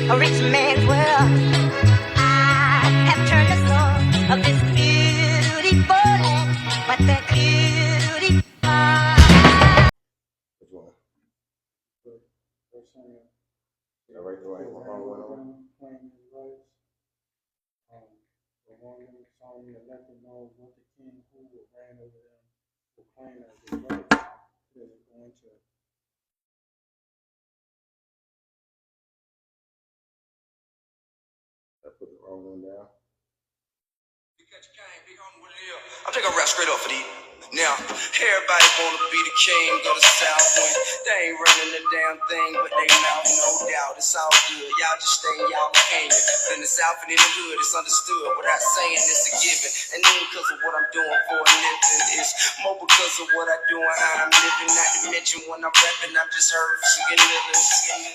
a rich man's world. I have turned the soul of this beautiful land, but that beautiful. Which one? Yeah, right there, right one. The one who saw me and let them know what the king who ran over them proclaim as his right. Is going to I put the wrong one down. I'm just gonna rap straight up for these. Now, everybody wanna be the king of the South when they ain't running the damn thing, but they mouth, no doubt. It's all good. Y'all just stay in y'all opinion. In the South and in the hood, it's understood. Without saying it's a given. And then because of what I'm doing for a living, it's more because of what I do and how I'm living. Not to mention when I'm rapping, I'm just heard singing living.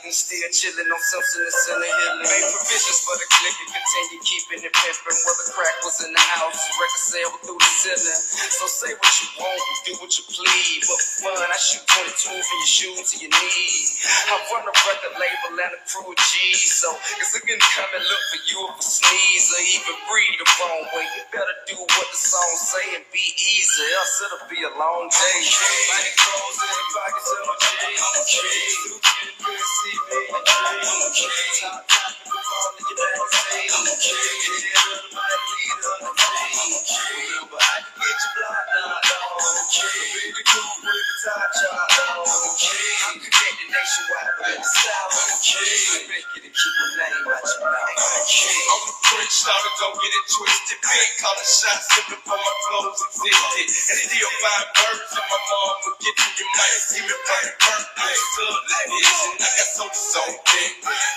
And still chilling on Simpson and Center Hill. Made provisions for the clique to continue keeping it pimping. Where the crack was in the house, record sale through the ceiling. So say what you want, do what you please. But for fun, I shoot 22 from your shoe to your knees. I run a record label and a crew of G's. So it's looking to come and look for you if a sneeze or even breathe the wrong way. You better do what the song say and be easy, else it'll be a long day. Money clothes in the pockets of my jeans. I'm a king. You can really see me in your dreams. I'm a king. Top in the fall in your magazine. I'm a king. Head of the mighty leader of the team. I'm a king. But I can get you blocked now. I'm a king. Really cool with the top chop. I'm a king. I'm connected nationwide, but in the South, I'm a king. Make it and keep my name out your mouth. I'm a king. I'm the French starter, don't get it twisted. Big calling shots, sipping for my clothes existed. And still buying birds, and my mom would get to your mic. See me burn it, burn it, good like this. And I got so big.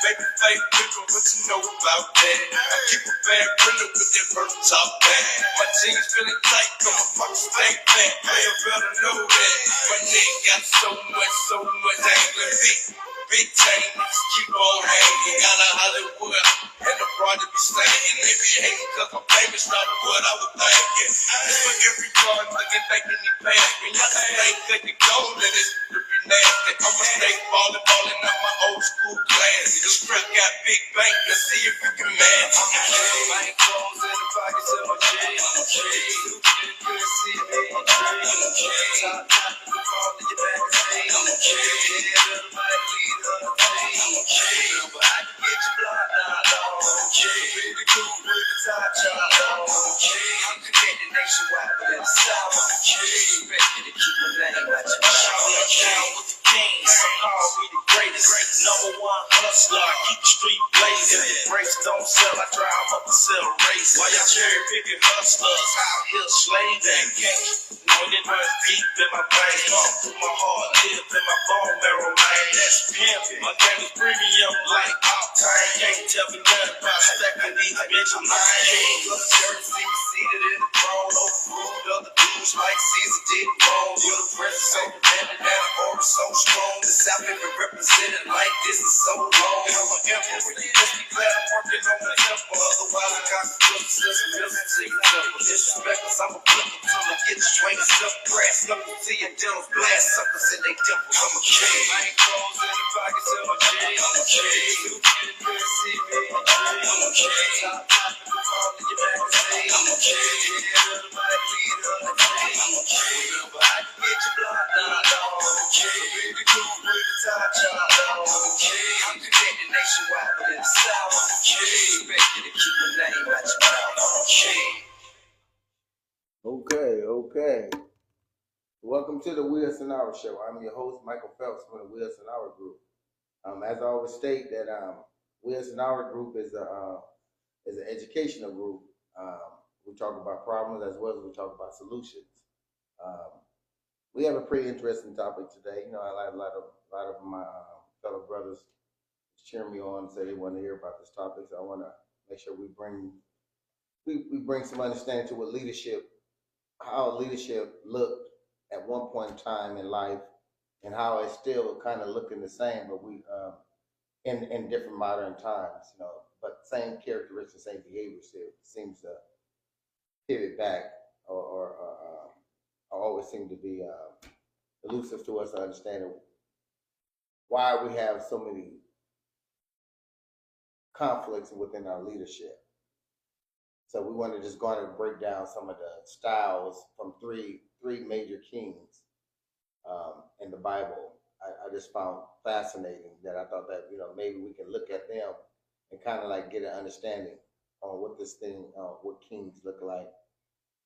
Baby, fake nigga, what you know about that? I keep a bad window with that first top back. My jeans feeling tight, come my pockets stank back. You better know that. My neck got so much angling big. Big tank, niggas keep on hanging. Got a Hollywood, and the broad to be slaying. They be hating cause I'm famous, not what I was thinking. This for every gun looking thinking he passed me. I just think that the gold in this to be nasty. I'm a snake falling out my old school class. The strip got big bank, let's see if you can match. I'm a king. My clothes in the pockets of my jeans. I'm a king. You can see me in your dreams. I'm a king. Top in the fall in your magazine. I'm a king. Head of the mighty leader of the team. I'm a king. But I can get you blocked now, dog. I'm a king. Really cool with the top chop, dog. I'm a king. I'm connected nationwide, but in the South, I'm a king. Expected to keep my name out your mouth. I'm a king with the king. Some call me the greatest. Number one hustler, keep the street blazing. If the brakes don't sell, I drive them up and sell race. While y'all cherry picking hustlers, out here slaving. Know that runs deep in my veins. Through my heart, live in my bone marrow, man. That's pimping. My game is premium like octane. Can't tell me nothing about stacking these bitches. I'm king. Look, see me seated in the throne. Overruled other dudes like Caesar did wrong. You're the presence so demanding that I'm always so strong. The South been represented like this is so long. I'm an emperor. You just be glad I'm working on my temple. Otherwise, I got to put system. Listen to your temple. Disrespect us, I'm a flipper. Till I get the swing of stuff grass. Knuckles to your dentals. Blast suckers in they temples. I'm a king. I ain't clothes in the pockets of my jeans. I'm a king. You can see me in your dreams. I'm a king. Top in the fall in your magazine. I'm a king. Head of the mighty leader of the team. I'm a king. But I can get you blocked now, dog. I'm a king. Really cool with the top chop, dog. I'm a king. I'm connected nationwide, but in the South, I'm a king. Expected to keep my name out your mouth. I'm a king. Okay. Welcome to the Wilson Hour Show. I'm your host, Michael Phelps from the Wilson Hour Group. As I always state that Wilson Hour Group is an educational group. We talk about problems as well as we talk about solutions. We have a pretty interesting topic today. You know, I like a lot of my fellow brothers cheering me on and say they want to hear about this topic. So I want to make sure we bring some understanding to how leadership looked at one point in time in life, and how it's still kind of looking the same, but we in different modern times, you know, but same characteristics, same behaviors. It seems to pivot back or always seem to be elusive to us to understand why we have so many conflicts within our leadership. So we want to just go on and break down some of the styles from three major kings in the Bible. I just found fascinating that I thought that maybe we can look at them and kind of like get an understanding on what this thing, what kings look like.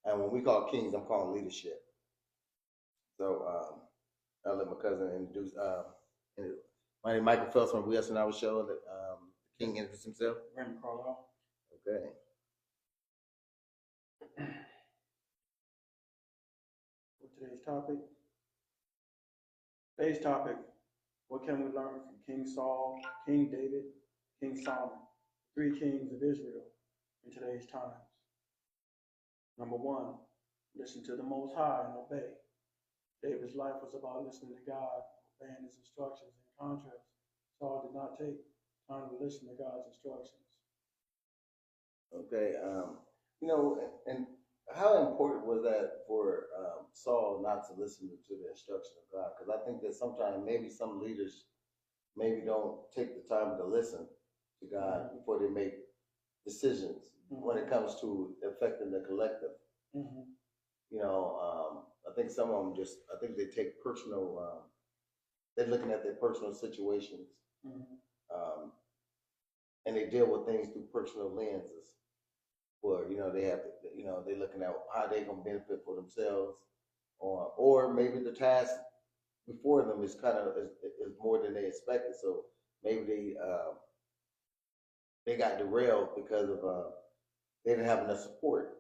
And when we call kings, I'm calling leadership. So I'll let my cousin introduce. My name is Michael Phelps from WUAO Our Show. The king introduced himself. Raymond Carlisle. Okay. For today's topic. Today's topic, what can we learn from King Saul, King David, King Solomon, three kings of Israel in today's times? Number one, listen to the Most High and obey. David's life was about listening to God, obeying his instructions. In contrast, Saul did not take time to listen to God's instructions. Okay. And how important was that for Saul not to listen to the instruction of God? Because I think that sometimes maybe some leaders maybe don't take the time to listen to God before they make decisions when it comes to affecting the collective. I think some of them I think they take personal, they're looking at their personal situations, and they deal with things through personal lenses. Where they have, they're looking at how they're gonna benefit for themselves, or maybe the task before them is is more than they expected. So maybe they got derailed because of they didn't have enough support.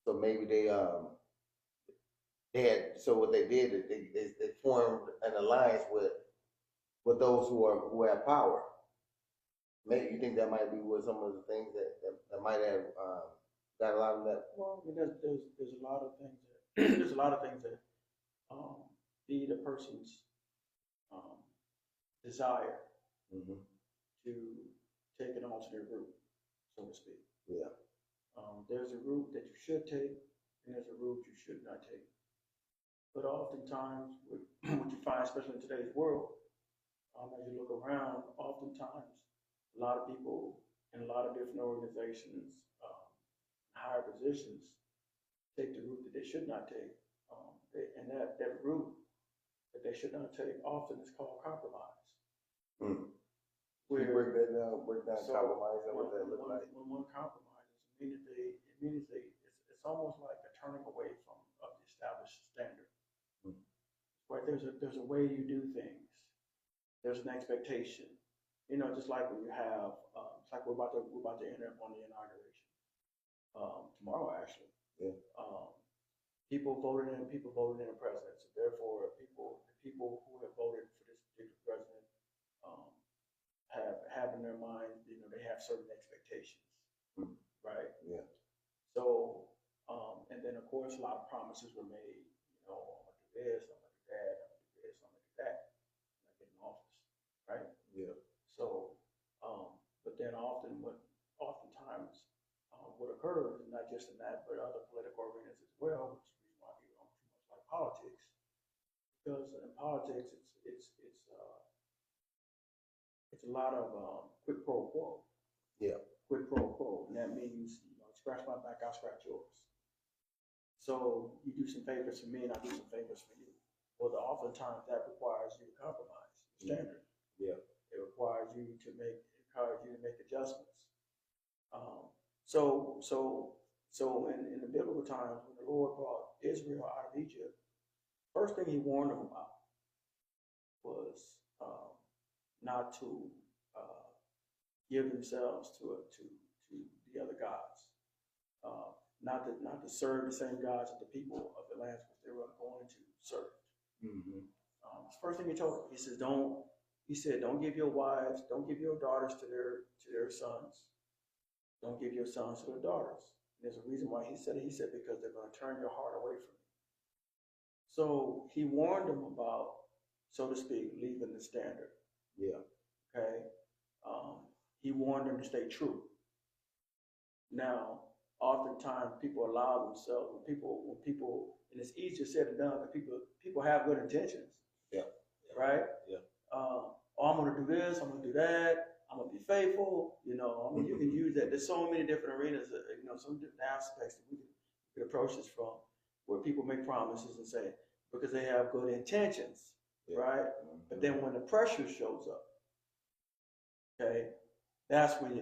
So maybe they had. So what they did is they formed an alliance with those who have power. Maybe you think that might be what some of the things that might have got a lot of that. Well, I mean, there's a lot of things that there's a lot of things that feed a person's desire to take an alternate route, so to speak. Yeah. There's a route that you should take, and there's a route you should not take. But oftentimes, what you find, especially in today's world, as you look around, oftentimes a lot of people in a lot of different organizations, higher positions, take the route that they should not take. And that route that they should not take often is called compromise. Where break down compromise and what that look like. When one compromises, it means it's almost like a turning away from the established standard. Right? There's a way you do things. There's an expectation. Just like when you have, it's like we're about to enter on the inauguration tomorrow, actually. Yeah. People voted in a president. So therefore, the people who have voted for this particular president have in their mind, they have certain expectations, right? Yeah. So, and then of course, a lot of promises were made. I'm gonna do this, I'm gonna do that, I'm gonna do this, I'm gonna do that. When I get in office, right? Yeah. So, but then oftentimes, what occurs, not just in that, but other political arenas as well, which is the reason why people don't too much like politics, because in politics, it's a lot of quid pro quo. Yeah. Quid pro quo, and that means scratch my back, I'll scratch yours. So you do some favors for me, and I do some favors for you. Well, oftentimes that requires you to compromise your standard. Yeah. It requires you to make adjustments. So in the biblical times, when the Lord brought Israel out of Egypt, first thing He warned them about was not to give themselves to the other gods, not to serve the same gods that the people of the lands which they were going to serve. It's the first thing He told them. He says, don't give your wives, don't give your daughters to their sons. Don't give your sons to their daughters. And there's a reason why He said it. He said, because they're going to turn your heart away from me. So He warned them about, so to speak, leaving the standard. Yeah. Okay. He warned them to stay true. Now, oftentimes people allow themselves, when people, and it's easier said than done, because people have good intentions. Yeah. Right? Yeah. I'm going to do this, I'm going to do that. I'm gonna be faithful. You know, I mean, you can use that. There's so many different arenas, you know, some different aspects that we could approach this from, where people make promises and say because they have good intentions, right? But then when the pressure shows up, okay, that's when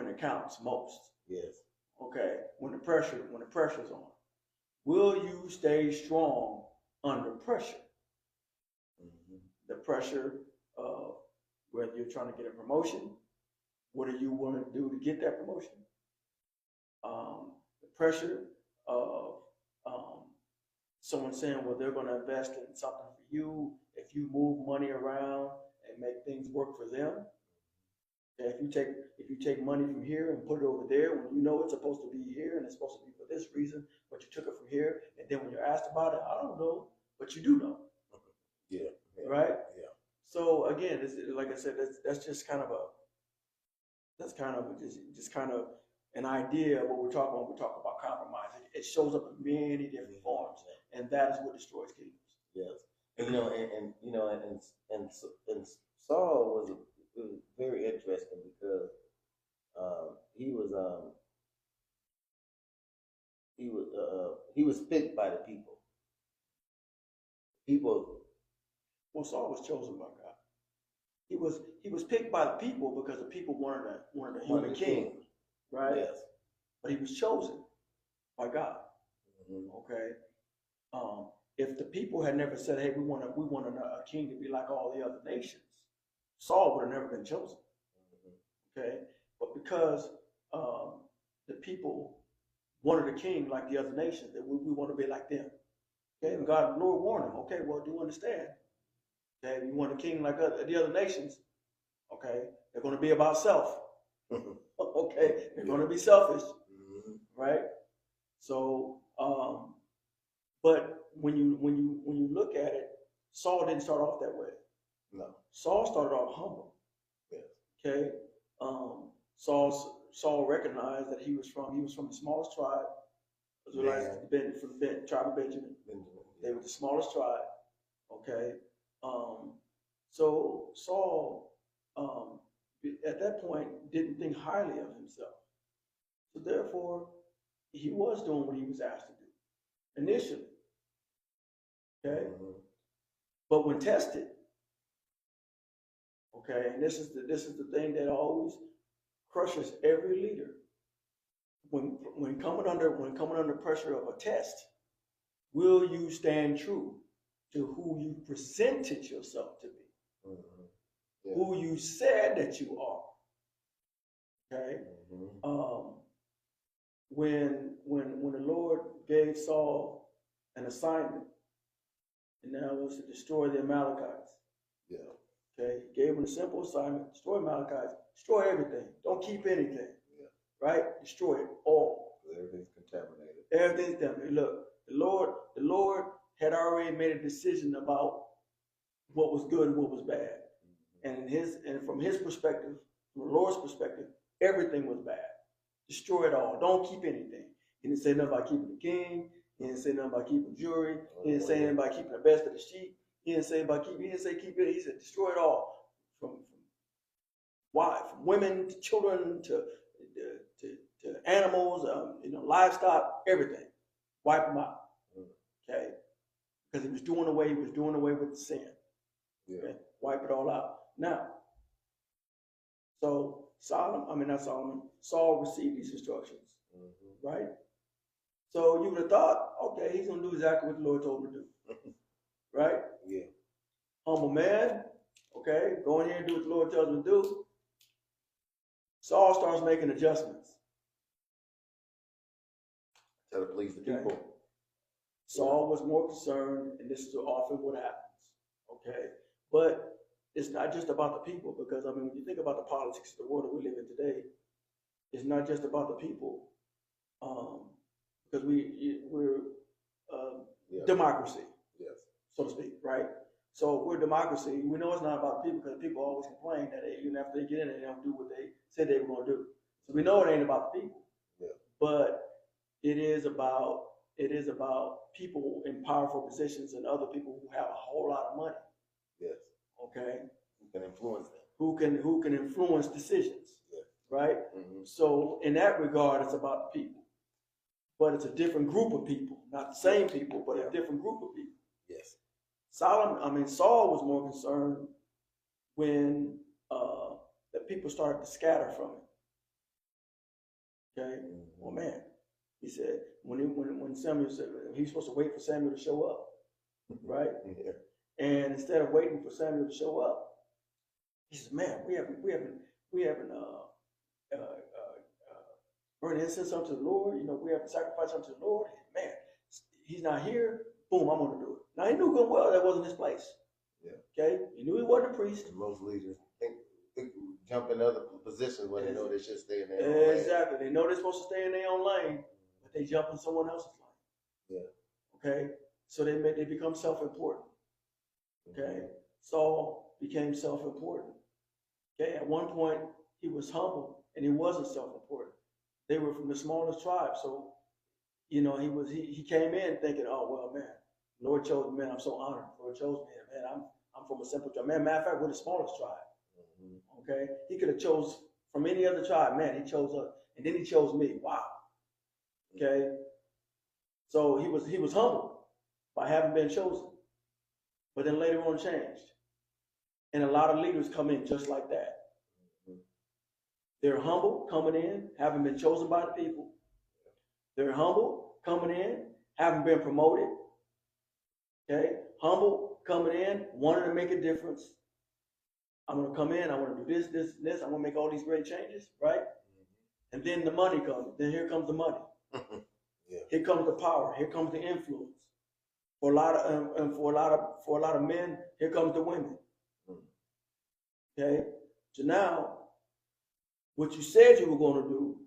it counts most. Yes. Okay, when the pressure's on, will you stay strong under pressure? The pressure of whether you're trying to get a promotion, what do you want to do to get that promotion? The pressure of someone saying, well, they're going to invest in something for you if you move money around and make things work for them. Okay, if you take money from here and put it over there when you know it's supposed to be here and it's supposed to be for this reason, but you took it from here, and then when you're asked about it, I don't know, but you do know. Yeah. Right? Yeah. So again, like I said, that's just kind of an idea of what we're talking about when we talk about compromise. It shows up in many different forms, and that is what destroys kingdoms. Yes, and and Saul was very interesting because he was picked by the people. Well, Saul was chosen by God. He was picked by the people because the people wanted a human king, right? Yes. But he was chosen by God. Okay. If the people had never said, "Hey, we want a king to be like all the other nations," Saul would have never been chosen. Okay. But because the people wanted a king like the other nations, that we want to be like them. Okay. And God, the Lord warned him. Okay. Well, do understand? Okay. You want a king like the other nations? Okay. They're going to be about self. Okay. They're going to be selfish. Right. So, but when you look at it, Saul didn't start off that way. No. Saul started off humble. Yes. Okay. Saul recognized that he was from the smallest tribe. Israelites from the tribe of Benjamin. They were the smallest tribe. Okay. So Saul, at that point, didn't think highly of himself. So therefore, he was doing what he was asked to do initially. Okay. But when tested, okay, and this is the thing that always crushes every leader. When coming under pressure of a test, will you stand true to who you presented yourself to be? Yeah. Who you said that you are? Okay. When the Lord gave Saul an assignment, and that was to destroy the Amalekites. Yeah. Okay. He gave him a simple assignment: destroy Amalekites, destroy everything, don't keep anything. Yeah. Right? Destroy it all. Everything's contaminated. Everything's contaminated. Look, the Lord had already made a decision about what was good and what was bad. And from his perspective, from the Lord's perspective, everything was bad. Destroy it all. Don't keep anything. He didn't say nothing about keeping the king. He didn't say nothing about keeping jewelry. He didn't say anything about keeping the best of the sheep. He didn't say keep it. He said destroy it all. From women to children to animals, livestock, everything. Wipe them out. Okay? Because he was doing away with the sin. Yeah. Okay? Wipe it all out. Now, so Saul received these instructions. Right? So you would have thought, okay, he's going to do exactly what the Lord told him to do. Right? Yeah. Humble man, okay, go in here and do what the Lord tells him to do. Saul starts making adjustments. To please the people. Okay. Saul was more concerned, and this is often what happens, okay? But it's not just about the people, because, when you think about the politics of the world that we live in today, it's not just about the people, because we're democracy, yes, so to speak, right? So we're democracy. We know it's not about the people because people always complain that even after they get in, they don't do what they said they were going to do. So we know it ain't about the people, but it is about people in powerful positions and other people who have a whole lot of money. Yes. Okay. Who can influence them. who can influence decisions, right? Mm-hmm. So in that regard, it's about the people, but it's a different group of people, not the same people, but a different group of people. Yes. Saul was more concerned when the people started to scatter from him. Okay, well, man, he said when Samuel said he's supposed to wait for Samuel to show up, right? Yeah. And instead of waiting for Samuel to show up, he said, "Man, we haven't burned incense unto the Lord. You know, we haven't sacrificed unto the Lord. Man, he's not here. Boom, I'm gonna do it." Now he knew good well that wasn't his place. Yeah. Okay, he knew he wasn't a priest. And most leaders think jump in other positions when they know they should stay in their own lane. Exactly. They know they're supposed to stay in their own lane, but they jump in someone else's lane. Yeah. Okay, so they become self-important. Okay, Saul became self-important. Okay, at one point he was humble and he wasn't self-important. They were from the smallest tribe, so you know he came in thinking, oh well, man, Lord chose me, man, I'm so honored. Lord chose me, man, I'm from a simple tribe. Man, matter of fact, we're the smallest tribe. Okay, he could have chose from any other tribe. Man, he chose us, and then he chose me. Wow. Okay, so he was humbled by having been chosen, but then later on changed, and a lot of leaders come in just like that. They're humble coming in, having been chosen by the people. They're humble coming in, having been promoted. Okay, humble coming in, wanting to make a difference. I'm going to come in, I want to do this, this, and this. I want to make all these great changes, right? And then the money comes. Then here comes the money. Yeah. Here comes the power. Here comes the influence. For a lot of men, here comes the women. Okay, so now what you said you were going to do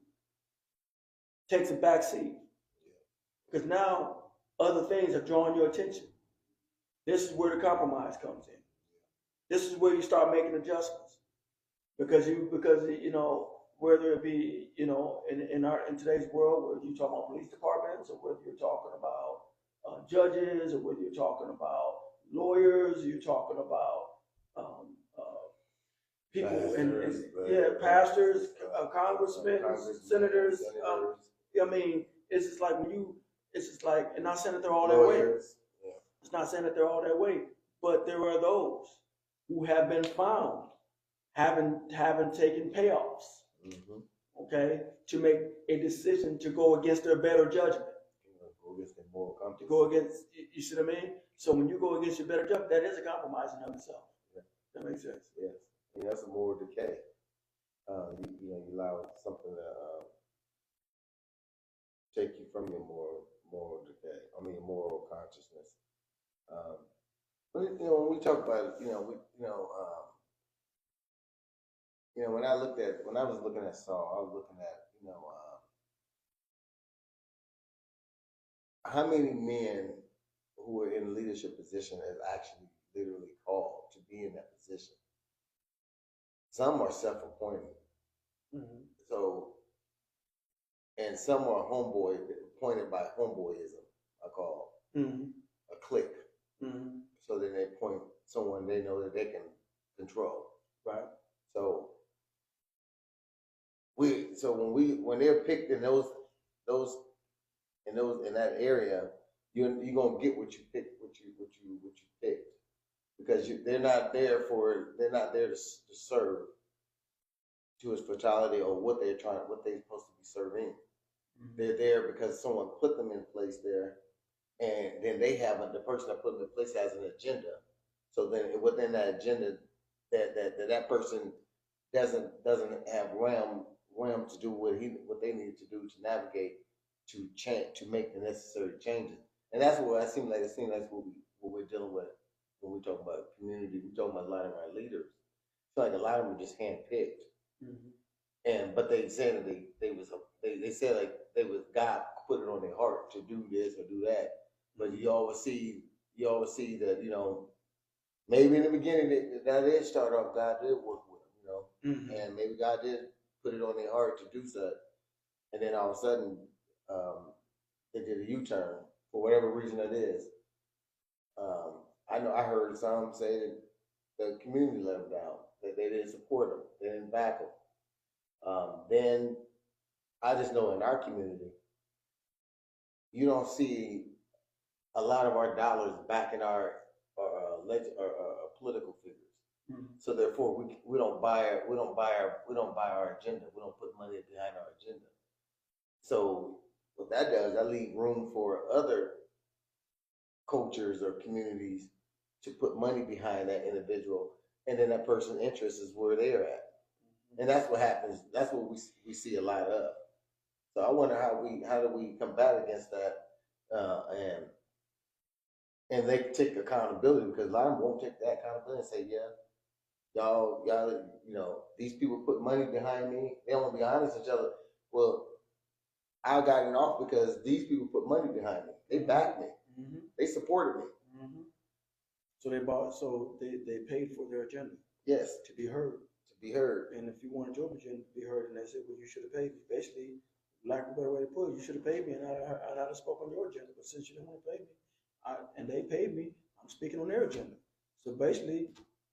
takes a back seat, because now other things have drawn your attention. This is where the compromise comes in. This is where you start making adjustments, because you know, whether it be, you know, in today's world, whether you're talking about police departments or whether you're talking about judges or whether you're talking about lawyers, you're talking about people pastors, congressmen, senators. I mean, it's just like and not saying that they're all that way. It's not saying that they're all that way, but there are those who have been found having taken payoffs, okay, to make a decision to go against their better judgment. To go against, you see what I mean? So when you go against your better judgment, that is a compromise in of itself. That makes sense. Yes. Yeah, that's a moral decay. You allow something to take you from your moral decay. I mean, moral consciousness. But when we talk about it, when I was looking at Saul, I was looking at how many men who were in leadership position is actually literally called to be in that position. Some are self-appointed. So, and some are appointed by homeboyism, I call a clique. So then they appoint someone they know that they can control. Right. So when they're picked in in that area, you're gonna get what you picked, what you picked, because they're not there to serve to its totality or what they're supposed to be serving. They're there because someone put them in place there, and then the person that put them in place has an agenda. So then within that agenda, that person doesn't have realm to do what they need to do to navigate to make the necessary changes. And that's what it seems like what we're dealing with when we talk about community. We talk about a lot of our leaders. It's like a lot of them are just handpicked. But they said that they said like they was God put it on their heart to do this or do that. But you always see that, maybe in the beginning that did start off, God did work with them, and maybe God did put it on their heart to do so, and then all of a sudden they did a U-turn for whatever reason it is. I heard some say that the community let them down. They didn't support them. They didn't back them. Then I just know in our community, you don't see a lot of our dollars backing our political figures. So therefore, we don't buy our agenda. We don't put money behind our agenda. So what that does, that leave room for other cultures or communities to put money behind that individual, and then that person's interest is where they're at, and that's what happens. That's what we see a lot of. So I wonder how do we combat against that, and they take accountability, because a lot of them won't take that accountability and say, yeah, y'all, these people put money behind me. They don't want to be honest with each other. Well, I got it off because these people put money behind me. They backed me. They supported me. So they paid for their agenda. Yes. To be heard. To be heard. And if you wanted your agenda to be heard, and they said, well, you should have paid me. Basically, lack of a better way to put it, you should have paid me, and I'd have spoken on your agenda. But since you didn't want to pay me, and they paid me, I'm speaking on their agenda. So basically,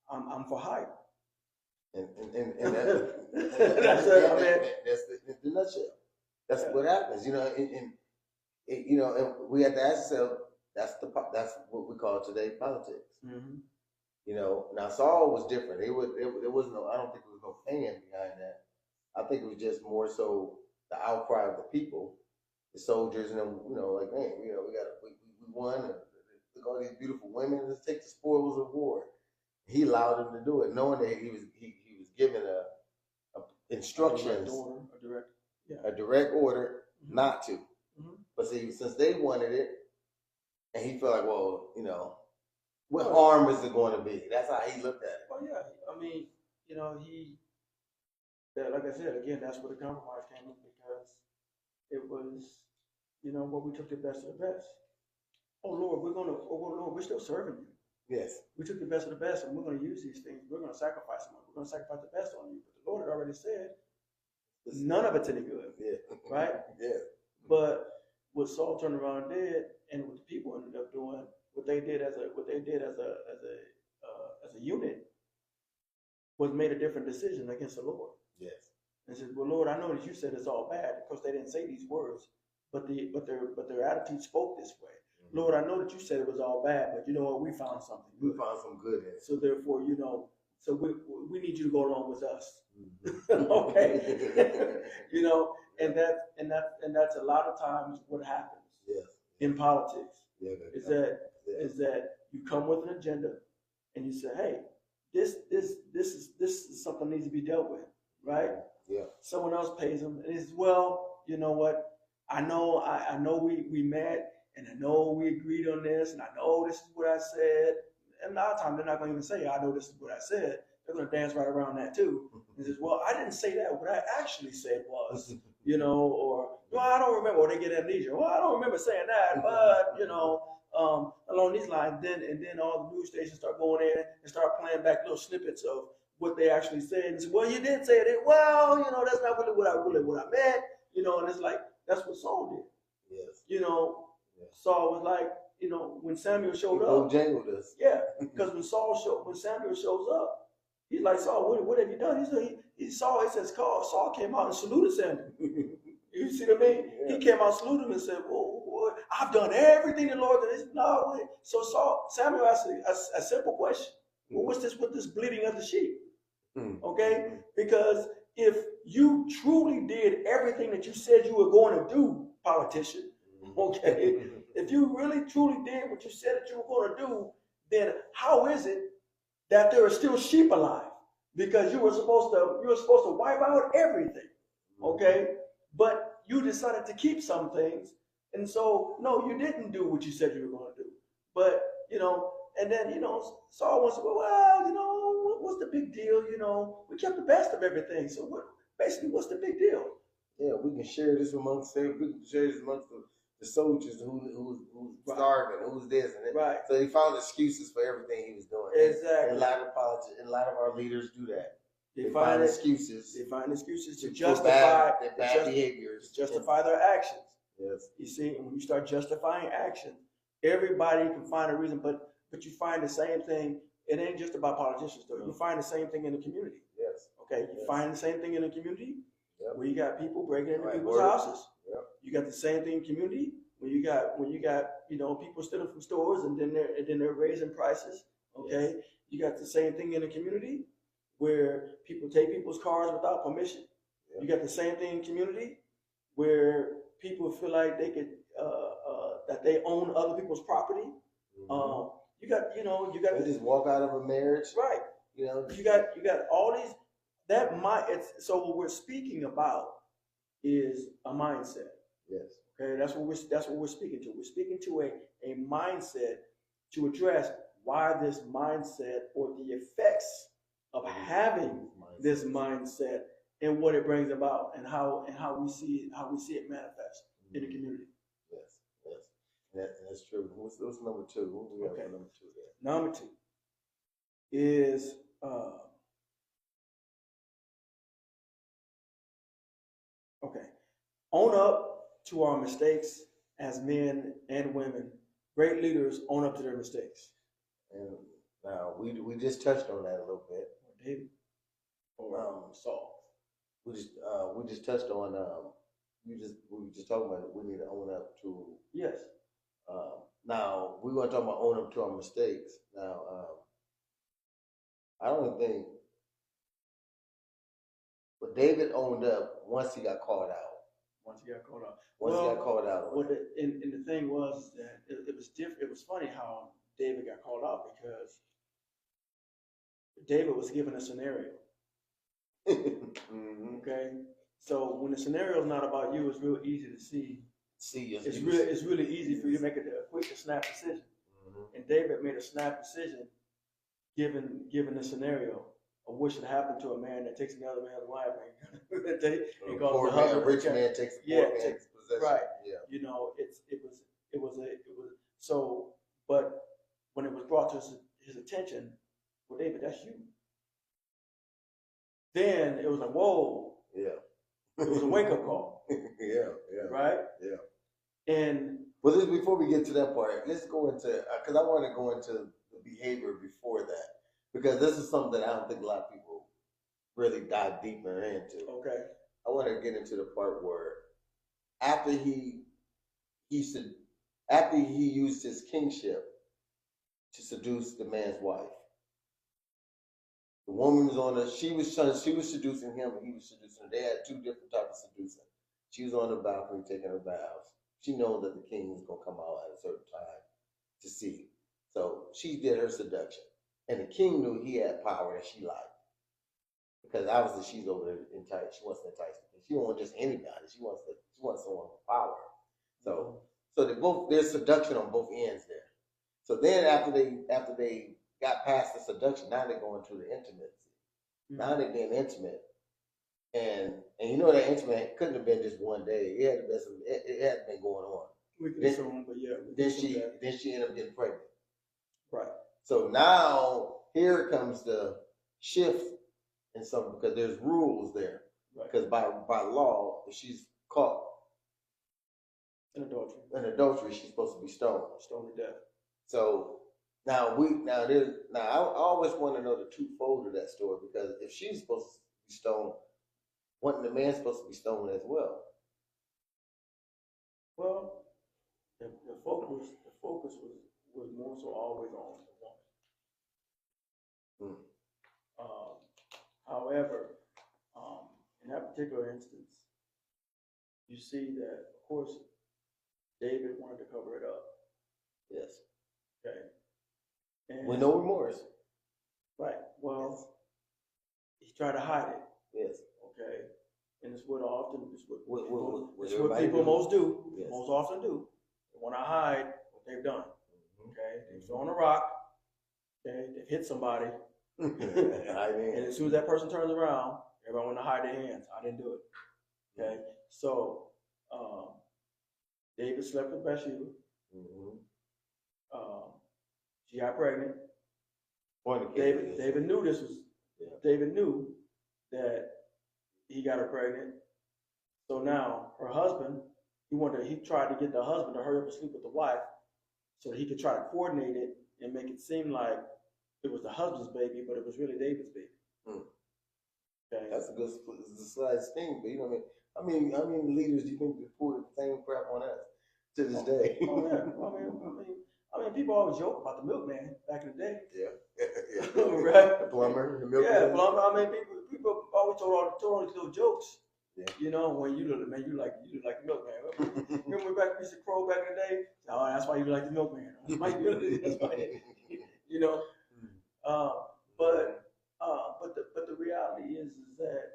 I'm for hire. And that's the nutshell. That's what happens, and we have to ask ourselves. That's what we call today politics. Now Saul was different. There was no. I don't think there was no fan behind that. I think it was just more so the outcry of the people, the soldiers, and them. Like, man, we won. And look at all these beautiful women. Let's take the spoils of war. He allowed them to do it, knowing that he was given a instructions, a direct order not to. But see, since they wanted it, and he felt like, well, what harm is it going to be? That's how he looked at it. Well, yeah, I mean, like I said, again, that's where the compromise came in, because it was, what we took the best of the best. Oh Lord, we're still serving you. Yes. We took the best of the best, and we're going to use these things. We're going to sacrifice them. We're going to sacrifice the best on you. But the Lord had already said, none of it's any good. Yeah. Right? Yeah. But what Saul turned around and did, and what the people ended up doing, what they did as a unit, was made a different decision against the Lord. Yes. And said, well, Lord, I know that you said it's all bad, because they didn't say these words, but their attitude spoke this way. Lord, I know that you said it was all bad, but you know what? We found something good. We found some good in it. So therefore, so we need you to go along with us. Okay. And that's a lot of times what happens. Yes. In politics. Yeah. Is that you come with an agenda and you say, hey, this is something that needs to be dealt with, right? Yeah. Someone else pays them, and it's, well, you know what? I know we met. And I know we agreed on this, and I know this is what I said. And a lot of times they're not going to even say, I know this is what I said. They're going to dance right around that too. And says, well, I didn't say that. What I actually said was, or, well, I don't remember. Or they get amnesia. Well, I don't remember saying that, but, along these lines. Then all the news stations start going in and start playing back little snippets of what they actually said. And say, well, you did say it. Well, that's not really what I meant. And it's like, that's what Saul did. Yes. Saul was like, when Samuel showed up. Yeah, because when Samuel shows up, he's like, Saul, what have you done? Saul came out and saluted Samuel. You see what I mean? Yeah. He came out, saluted him, and said, well, I've done everything the Lord did. No, so Samuel asked a simple question. Well, what's this with this bleating of the sheep? Okay? Because if you truly did everything that you said you were going to do, politician, okay, if you really truly did what you said that you were going to do, then how is it that there are still sheep alive? Because you were supposed to wipe out everything, okay? But you decided to keep some things, and so no, you didn't do what you said you were going to do. But and then Saul wants to go, well, what's the big deal? We kept the best of everything. So what's the big deal? Yeah, we can share this amongst the soldiers who's starving, who's this and that. Right. So he found excuses for everything he was doing. Exactly. And a lot of our leaders do that. They find excuses. They find excuses to justify their bad behaviors. Justify their actions. Yes. You see, when you start justifying action, everybody can find a reason, but you find the same thing it ain't just about politicians though. No. You find the same thing in the community. Yes. Okay, you Yes. find the same thing in the community Yep. where you got people breaking into Right, people's word. houses. Yep. You got the same thing in community when you got people stealing from stores and then they're raising prices. Okay, Yes. you got the same thing in the community where people take people's cars without permission. Yep. You got the same thing in community where people feel like they could that they own other people's property. Mhm. You got They just walk out of a marriage. right. You know. You got all these so what we're speaking about is a mindset. Yes. Okay, that's what we're speaking to. We're speaking to a mindset to address why this mindset or the effects of having this mindset and what it brings about and how we see it manifest in the community. Yes. Yes. That's true. What's number two? What do we have Okay. for number two there? Number two is okay. Own up to our mistakes as men and women. Great leaders own up to their mistakes. And now we just touched on that a little bit. David or Saul. We just touched on we were just talking about we need to own up to. Yes. Now we're going to talk about own up to our mistakes. Now I don't think, but David owned up once he got called out. Once he got caught up. Once he got called out. And the thing was that it was different. It was funny how David got called out because David was given a scenario. Mm-hmm. Okay, so when the scenario is not about you, it's real easy to see. It's really easy for you to make a quick snap decision. Mm-hmm. And David made a snap decision, given the scenario of what should happen to a man that takes another man's wife and Poor man, a rich man takes poor man's possession. Right. Yeah. It was so. But when it was brought to his attention, well, David, that's you. Then it was like, whoa. Yeah. It was a wake up call. Yeah. Right. Yeah. And well, this, before we get to that part, let's go into because I want to go into the behavior before that because this is something that I don't think a lot of people really dive deeper into. okay. I want to get into the part where after he used his kingship to seduce the man's wife. The woman was she was seducing him and he was seducing her. They had two different types of seducing. She was on the balcony taking her baths. She knows that the king was going to come out at a certain time to see. So she did her seduction. And the king knew he had power that she liked. Because obviously she's over there enticed. She wants to entice him. She don't want just anybody. She wants someone with power. So there's seduction on both ends there. So then after they got past the seduction, now they're going to the intimacy. Mm-hmm. Now they're being intimate. And you know that intimate couldn't have been just one day. It had been going on. We can assume, but yeah. Then she ended up getting pregnant. Right. So now here comes the shift in something because there's rules there. Right. Because by law, if she's caught in adultery, she's supposed to be stoned to death. So now I always want to know the twofold of that story because if she's supposed to be stoned, wasn't the man supposed to be stoned as well? Well, the focus was more so always on the woman. However, in that particular instance, you see that of course David wanted to cover it up. Yes. Okay. And with no remorse. Right. Well, yes. He tried to hide it. Yes. Okay. And it's what what people most do. Yes. Most often do. They want to hide what they've done. Mm-hmm. Okay. They've thrown a rock. Okay. They've hit somebody. And as soon as that person turns around, everyone want to hide their hands. I didn't do it. Okay. So David slept with Bathsheba. Mm-hmm. She got pregnant. David knew this was. Yeah. David knew that he got her pregnant. So now her husband, he tried to get the husband to hurry up and sleep with the wife, so he could try to coordinate it and make it seem like it was the husband's baby, but it was really David's baby. Okay. That's a good slight thing, but you know what I mean? How many leaders do you think that pull the same crap on us to this day? Oh yeah. I mean, people always joke about the milkman back in the day. Yeah. Right. The plumber, the milkman. Yeah, plumber. I mean, people always told all these little jokes. Yeah. You know, when you look, man, you look like the milkman. Remember back when we used to crow back in the day? Oh, that's why you like the milkman. That's why you know. But the reality is that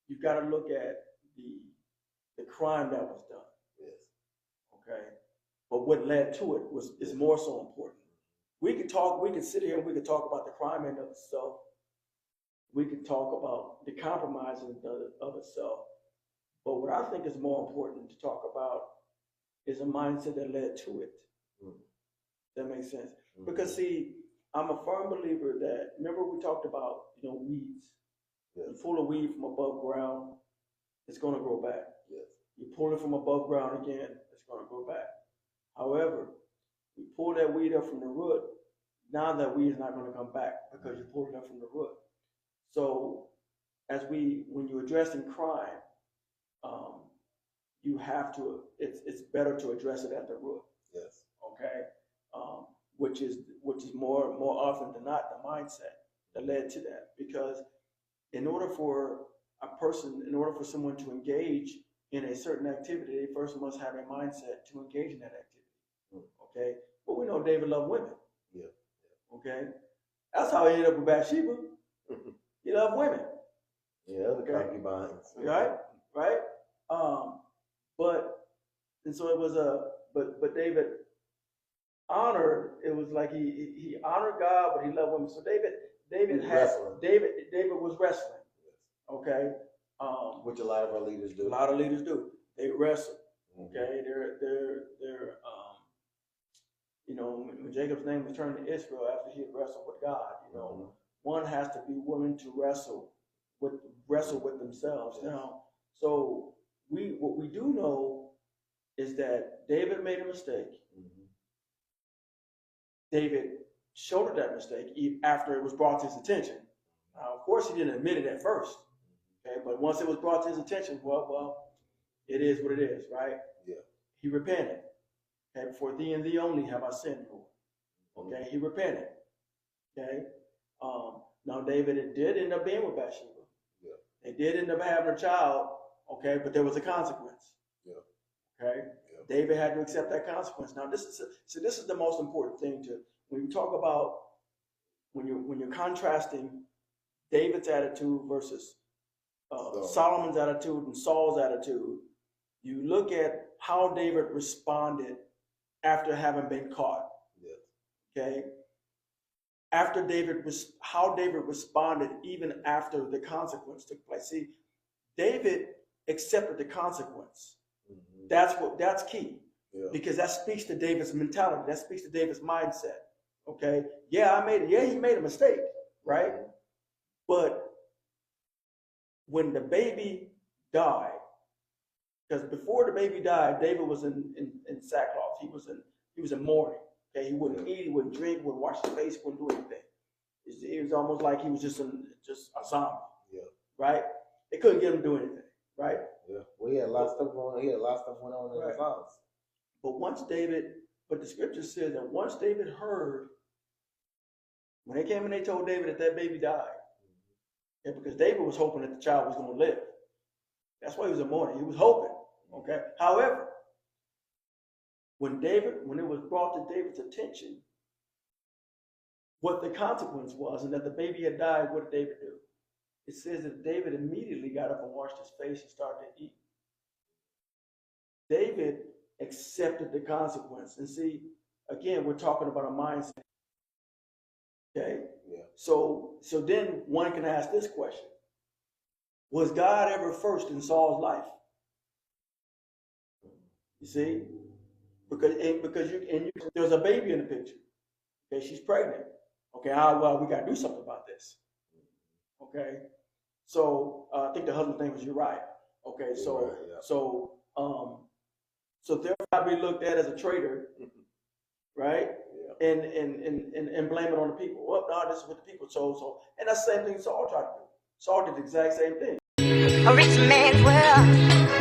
you got to look at the crime that was done. Yes. Okay. But what led to it is more so important. We could sit here and we could talk about the crime in of itself. We could talk about the compromising of itself. But what I think is more important to talk about is a mindset that led to it. That makes sense. Because see, I'm a firm believer that, remember we talked about, weeds. Yes. You pull a weed from above ground, it's going to grow back. Yes. You pull it from above ground again, it's going to grow back. However, you pull that weed up from the root, now that weed is not going to come back because you pulled it up from the root. So when you're addressing crime, you have to, it's better to address it at the root. Yes. Okay. Which is more often than not the mindset that led to that. Because in order for someone to engage in a certain activity, they first must have a mindset to engage in that activity. Okay. But we know David loved women. Yeah. Okay. That's how he ended up with Bathsheba. He loved women. Yeah, the concubines. Right. So it was but David honored. It was like he honored God, but he loved women. So David was wrestling. Okay. Which a lot of our leaders do. A lot of leaders do. They wrestle. Okay. They're when Jacob's name was turned to Israel after he had wrestled with God, one has to be willing to wrestle with themselves. Yes. Now, so what we do know is that David made a mistake. David shouldered that mistake after it was brought to his attention. Now, of course, he didn't admit it at first. Okay, but once it was brought to his attention, well, it is what it is, right? Yeah. He repented. Okay, for thee and thee only have I sinned, Lord. Okay, he repented. Okay. Now David did end up being with Bathsheba. Yeah. They did end up having a child. Okay, but there was a consequence. Yeah. Okay. Yeah. David had to accept that consequence. Now this is the most important thing when you talk about when you're contrasting David's attitude versus Solomon's attitude and Saul's attitude. You look at how David responded after having been caught. Yeah. Okay. How David responded even after the consequence took place. See, David accepted the consequence. That's key. Yeah. Because that speaks to David's mentality. That speaks to David's mindset. Okay. Yeah, he made a mistake, right? But when the baby died, because before the baby died, David was in sackcloth. He was in mourning. Okay, he wouldn't eat, he wouldn't drink, wouldn't wash his face, wouldn't do anything. It was almost like he was just a zombie. Yeah. Right? They couldn't get him to do anything. Right? Yeah. Well, he had a lot of stuff going on. He had a lot of stuff going on in his house. But the scripture says that once David heard, when they came and they told David that baby died, because David was hoping that the child was going to live. That's why he was in mourning. He was hoping. Okay. However, when it was brought to David's attention, what the consequence was, and that the baby had died, what did David do? It says that David immediately got up and washed his face and started to eat. David accepted the consequence. And see, again, we're talking about a mindset. Okay? Yeah. So then one can ask this question. Was God ever first in Saul's life? You see? Because there's a baby in the picture. Okay, she's pregnant. Okay, well, we got to do something about this. Okay, so I think the husband's name was Uriah. Okay, so therefore be looked at as a traitor, right? Yeah. and blame it on the people. Well, no, this is what the people chose. And that's the same thing Saul tried to do. Saul did the exact same thing. A rich man's world